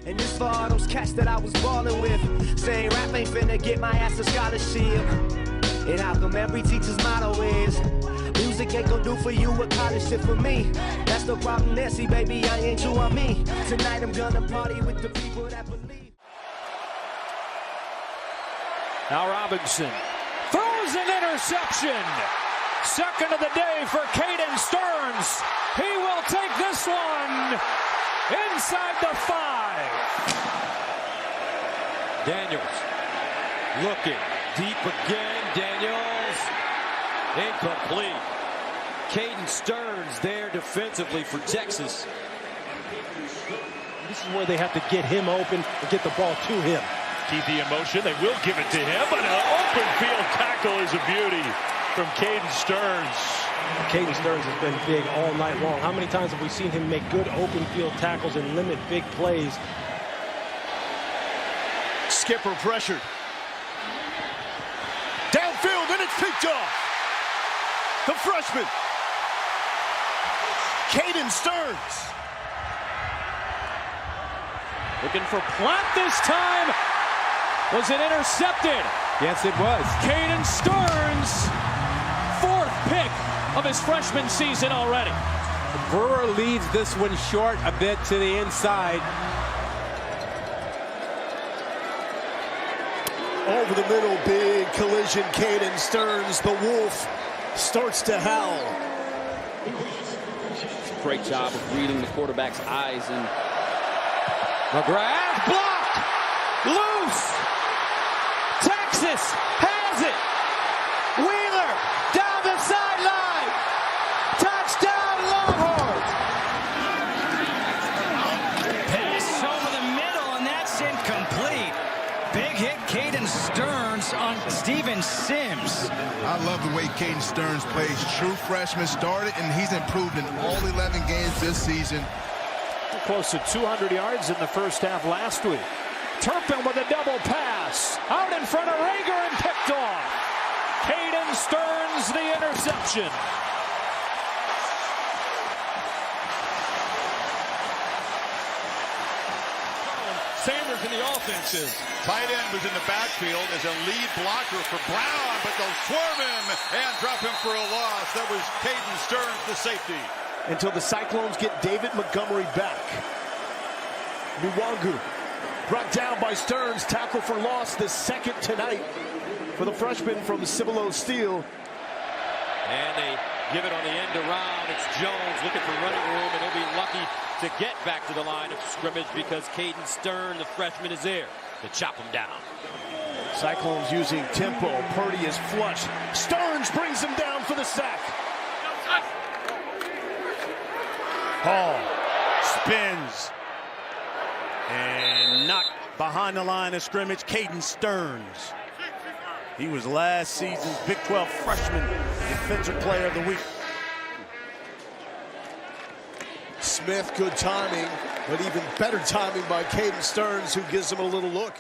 And this for all those cats that I was ballin' with. Saying rap ain't finna get my ass a scholarship. And how come every teacher's motto is music ain't gon' do for you what college did for me. That's the problem there, see baby, I ain't you on me. Tonight I'm gonna party with the people that believe. Now Robinson throws an interception. Second of the day for Caden Sterns. He will take this one inside the 5. Daniels looking deep again. Daniels incomplete. Caden Sterns there defensively for Texas. This is where they have to get him open and get the ball to him. Keep the emotion. They will give it to him, but an open field tackle is a beauty from Caden Sterns. Caden Sterns has been big all night long. How many times have we seen him make good open field tackles and limit big plays? Skipper pressured. Downfield, and it's picked off. The freshman, Caden Sterns. Looking for Platt this time. Was it intercepted? Yes, it was. Caden Sterns, 4th pick of his freshman season already. Brewer leaves this one short a bit to the inside. Over the middle, big collision. Caden Sterns, the Wolf, starts to howl. Great job of reading the quarterback's eyes. And McGrath blocked, loose. Texas has it. Wheeler down the sideline. Touchdown Longhorns. Pass over the middle, and that's incomplete. Big hit, Caden Sterns on Steven Sims. I love the way Caden Sterns plays. True freshman, started, and he's improved in all 11 games this season. Close to 200 yards in the first half last week. Turpin with a double pass. Out in front of Rager and picked off. Caden Sterns the interception. Sanders in the offensive. Tight end was in the backfield as a lead blocker for Brown, but they'll swerve him and drop him for a loss. That was Caden Sterns, the safety. Until the Cyclones get David Montgomery back. Nwangu brought down by Sterns, tackle for loss, the 2nd tonight for the freshman from Cibolo Steel. And they give it on the end around. It's Jones looking for running room, and he'll be lucky to get back to the line of scrimmage because Caden Sterns, the freshman, is there to chop him down. Cyclones using tempo. Purdy is flush. Sterns brings him down for the sack. Hall spins and knocked behind the line of scrimmage. Caden Sterns. He was last season's Big 12 freshman defensive player of the week. Smith, good timing, but even better timing by Caden Sterns, who gives him a little look.